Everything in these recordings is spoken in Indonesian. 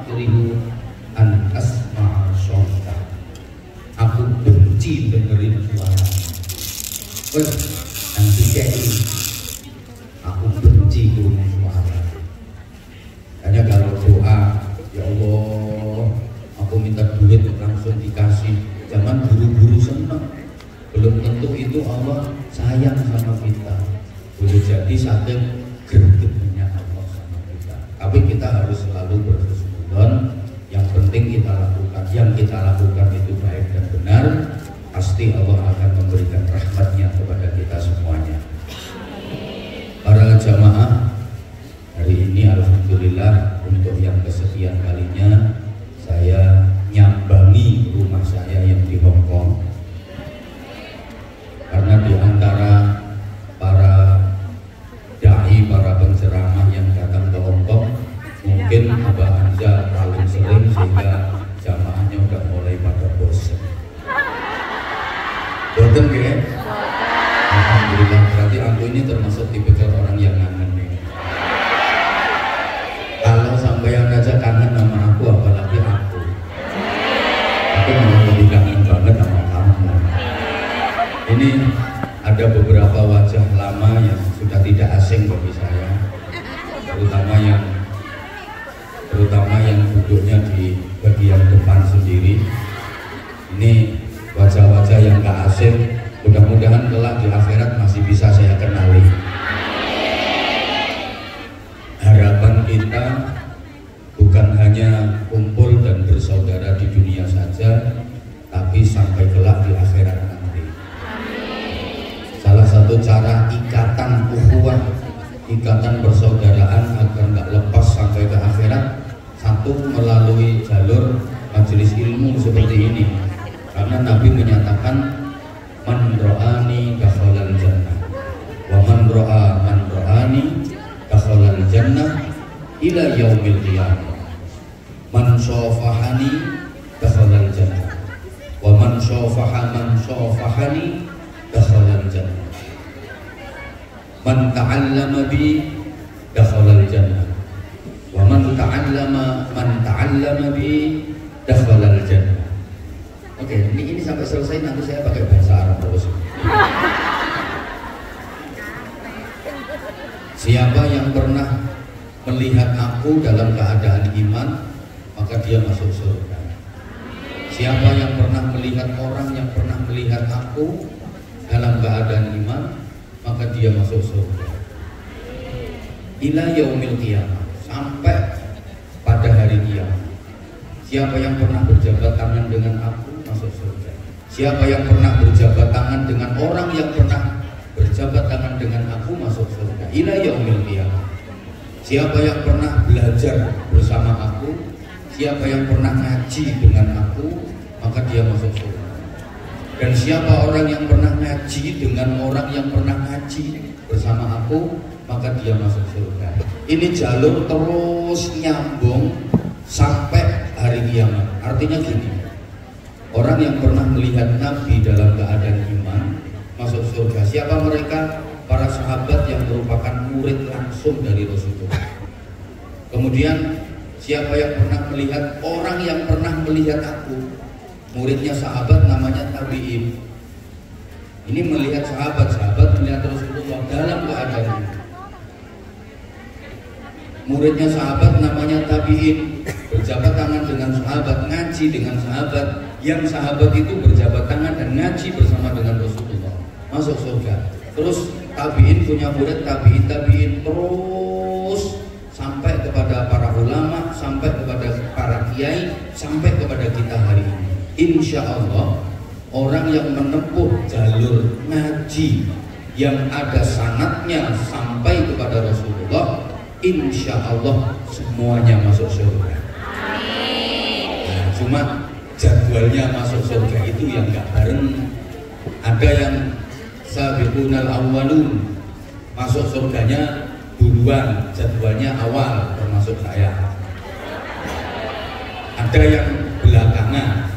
Kirihu an asma'a syauta. Aku benci dengerin suara. Wes, nanti ini aku benci dengerin suara. Hanya kalau doa, ya Allah, aku minta duit langsung dikasih. Jangan buru-buru senang. Belum tentu itu Allah sayang sama kita. Boleh jadi satu gregetnya Allah sama kita. Tapi kita harus selalu berhusnuzon. Yang penting kita lakukan, yang kita lakukan itu baik dan benar, pasti Allah akan memberikan rahmatnya kepada kita semuanya. Para jamaah, hari ini alhamdulillah untuk yang kesekian kalinya saya nyambangi rumah saya yang di Hong Kong. Karena di antara para dai, para penceramah yang datang ke Hong Kong, mungkin Abah Anja paling sering sehingga jamaahnya udah mulai pada bosan. Bosan ya? Alhamdulillah, berarti aku ini termasuk tipikal orang yang kangen nih. Kalau sampai yang ngajak kangen sama aku, apalagi aku malah lebih kangen banget sama kamu. Ini ada beberapa wajah lama yang sudah tidak asing bagi saya, terutama yang duduknya di bagian depan sendiri. Ini wajah-wajah yang gak asing, mudah-mudahan kelak di akhirat masih bisa saya kenali. Harapan kita bukan hanya kumpul dan bersaudara di dunia saja, tapi sampai kelak di akhirat nanti. Salah satu cara ikatan ukhuwah, ikatan persaudaraan agar nggak lepas sampai ke akhirat, satu melalui jalur majelis ilmu seperti ini. Karena Nabi menyatakan man ro'ani dakhalal jannah wa man ro'ani dakhalal jannah ila yaumil qiyamah. Man syafahani dakhalal jannah wa man syafahani dakhalal jannah. Man ta'allama bi dakhalal jannah wa man ta'allama bi dakhalal jannah. Oke, ini sampai selesai, nanti saya pakai bahasa Arab terus. Siapa yang pernah melihat aku dalam keadaan iman, maka dia masuk surga. Siapa yang pernah melihat orang yang pernah melihat aku dalam keadaan iman, maka dia masuk surga. Ila yaumil qiyamah, sampai pada hari kiamat. Siapa yang pernah berjabat tangan dengan aku masuk surga. Siapa yang pernah berjabat tangan dengan orang yang pernah berjabat tangan dengan aku masuk surga. Ila yaumil qiyamah. Siapa yang pernah belajar bersama aku, siapa yang pernah ngaji dengan aku, maka dia masuk surga. Dan siapa orang yang pernah ngaji dengan orang yang pernah ngaji bersama aku, maka dia masuk surga. Ini jalur terus nyambung sampai hari kiamat. Artinya gini, orang yang pernah melihat Nabi dalam keadaan iman masuk surga. Siapa mereka? Para sahabat yang merupakan murid langsung dari Rasulullah. Kemudian siapa yang pernah melihat orang yang pernah melihat aku? Muridnya sahabat namanya tabi'in. Ini melihat sahabat melihat Rasulullah dalam keadaan ini. Muridnya sahabat namanya tabi'in, berjabat tangan dengan sahabat, ngaji dengan sahabat. Yang sahabat itu berjabat tangan dan ngaji bersama dengan Rasulullah, masuk surga. Terus tabi'in punya murid tabi'in terus sampai kepada para ulama, sampai kepada para kiai, sampai kepada kita hari ini. Insya Allah orang yang menempuh jalur ngaji yang ada sanadnya sampai kepada Rasulullah, insya Allah semuanya masuk surga. Nah, cuma jadwalnya masuk surga itu yang gak bareng. Ada yang sabiqunal awwalun, masuk surganya duluan, jadwalnya awal, termasuk saya. Ada yang belakangan.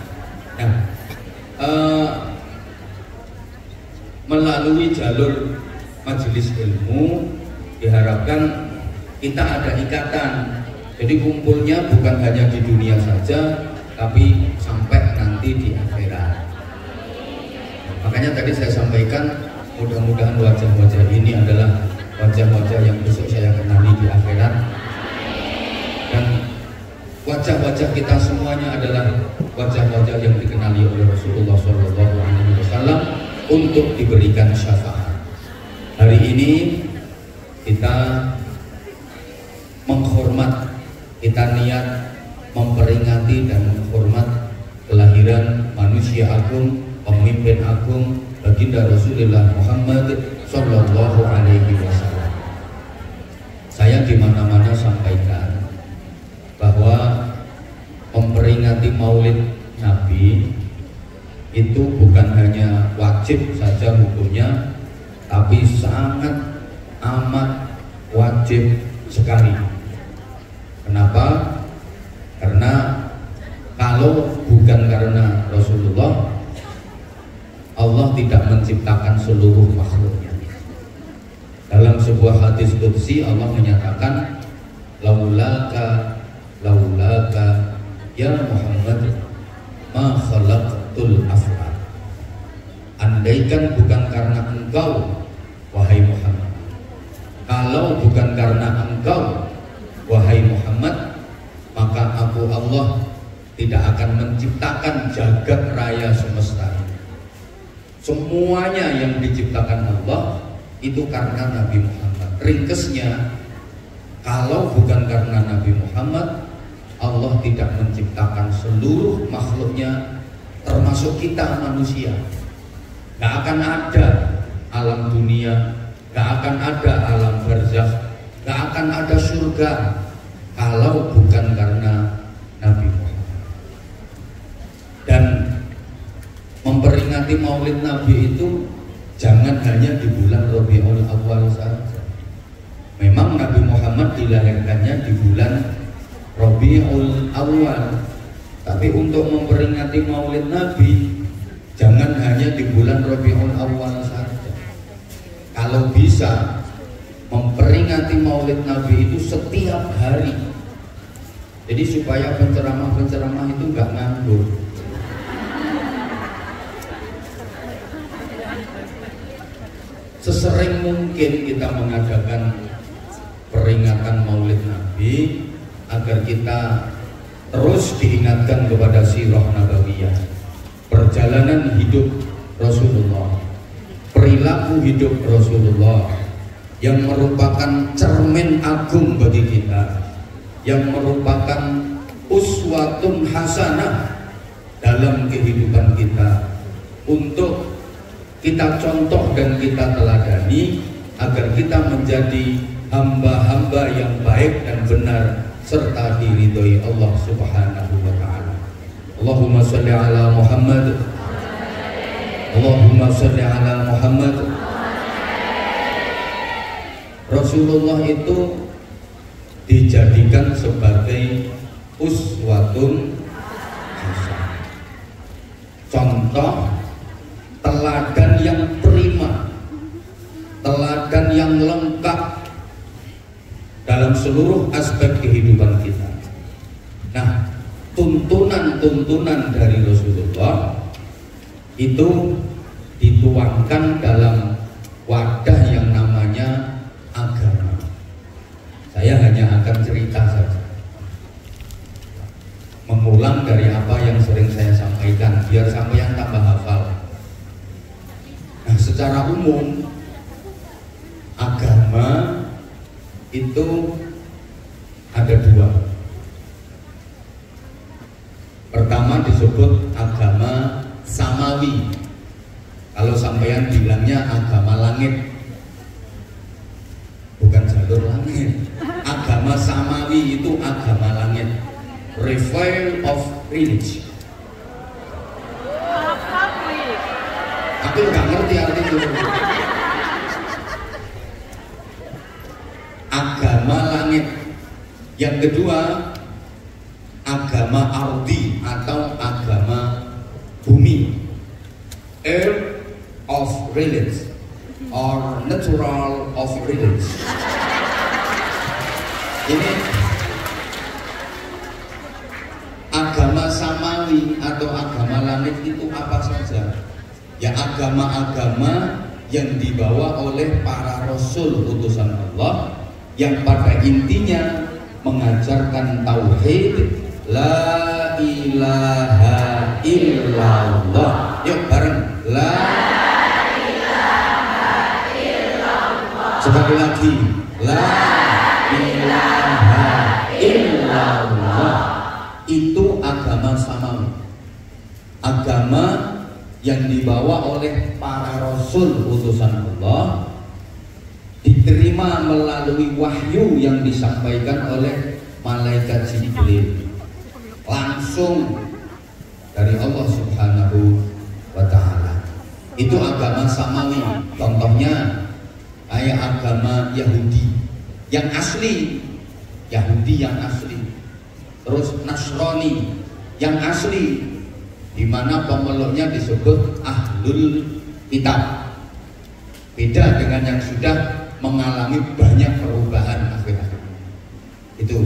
Nah, melalui jalur majelis ilmu diharapkan kita ada ikatan Jadi kumpulnya bukan hanya di dunia saja, tapi sampai nanti di akhirat. Makanya tadi saya sampaikan, mudah-mudahan wajah-wajah ini adalah wajah-wajah yang besok saya kenali di akhirat. Dan wajah-wajah kita semuanya adalah wajah-wajah yang dikenali oleh Rasulullah SAW untuk diberikan syafaat. Hari ini kita menghormat, kita niat memperingati dan menghormat kelahiran manusia agung, pemimpin agung, baginda Rasulullah Muhammad Sallallahu Alaihi Wasallam. Saya di mana-mana sampaikan bahwa memperingati Maulid Nabi itu bukan hanya wajib saja hukumnya, tapi sangat amat wajib sekali. Kenapa? Karena kalau bukan karena Rasulullah, Allah tidak menciptakan seluruh makhluknya. Dalam sebuah hadis qudsi Allah menyatakan, laulaka ya Muhammad ma khalaqtul af'al. Andaikan bukan karena engkau wahai Muhammad, kalau bukan karena engkau wahai Muhammad, maka aku Allah tidak akan menciptakan jagat raya semesta ini. Semuanya yang diciptakan Allah itu karena Nabi Muhammad. Ringkesnya, kalau bukan karena Nabi Muhammad, Allah tidak menciptakan seluruh makhluknya, termasuk kita manusia. Gak akan ada alam dunia, gak akan ada alam barzakh, gak akan ada surga kalau bukan karena Nabi Muhammad. Dan memperingati Maulid Nabi itu jangan hanya di bulan Rabiul Awal saja. Memang Nabi Muhammad dilahirkannya di bulan Rabiul Awal, tapi untuk memperingati Maulid Nabi jangan hanya di bulan Rabiul Awal saja. Kalau bisa memperingati Maulid Nabi itu setiap hari. Jadi supaya penceramah-penceramah itu nggak nganggur. Sesering mungkin kita mengadakan peringatan Maulid Nabi agar kita terus diingatkan kepada sirah nabawiyah, perjalanan hidup Rasulullah, perilaku hidup Rasulullah yang merupakan cermin agung bagi kita, yang merupakan uswatun hasanah dalam kehidupan kita, untuk kita contoh dan kita teladani agar kita menjadi hamba-hamba yang baik dan benar serta diridhoi Allah Subhanahu wa taala. Allahumma shalli ala Muhammad. Allahumma shalli ala Muhammad. Rasulullah itu dijadikan sebagai uswatun hasanah, contoh teladan yang prima, teladan yang lengkap dalam seluruh aspek kehidupan kita. Nah, tuntunan-tuntunan dari Rasulullah itu dituangkan dalam wadah yang namanya agama. Saya hanya akan cerita saja, mengulang dari apa yang sering saya sampaikan biar sampai yang tambah hafal. Nah, secara umum agama itu ada dua. Pertama disebut agama samawi. Kalau sampean bilangnya agama langit, bukan jalur langit. Agama samawi itu agama langit, reveil of religion. Aku nggak ngerti arti itu. Agama langit. Yang kedua, agama ardi atau agama bumi, earth of religion or natural of religion. Agama samawi atau agama langit itu apa saja? Ya agama-agama yang dibawa oleh para rasul utusan Allah, yang pada intinya mengajarkan tauhid, la ilaha illallah. Yuk bareng, la ilaha illallah. Sekali lagi, la ilaha illallah. Itu agama samawi, agama yang dibawa oleh para rasul utusan Allah, diterima melalui wahyu yang disampaikan oleh malaikat Jibril langsung dari Allah Subhanahu wa ta'ala. Itu agama samawi. Contohnya kayak agama Yahudi yang asli, Yahudi yang asli, terus Nasrani yang asli, di mana pemeluknya disebut ahlul kitab. Beda dengan yang sudah mengalami banyak perubahan akhir-akhir. Itu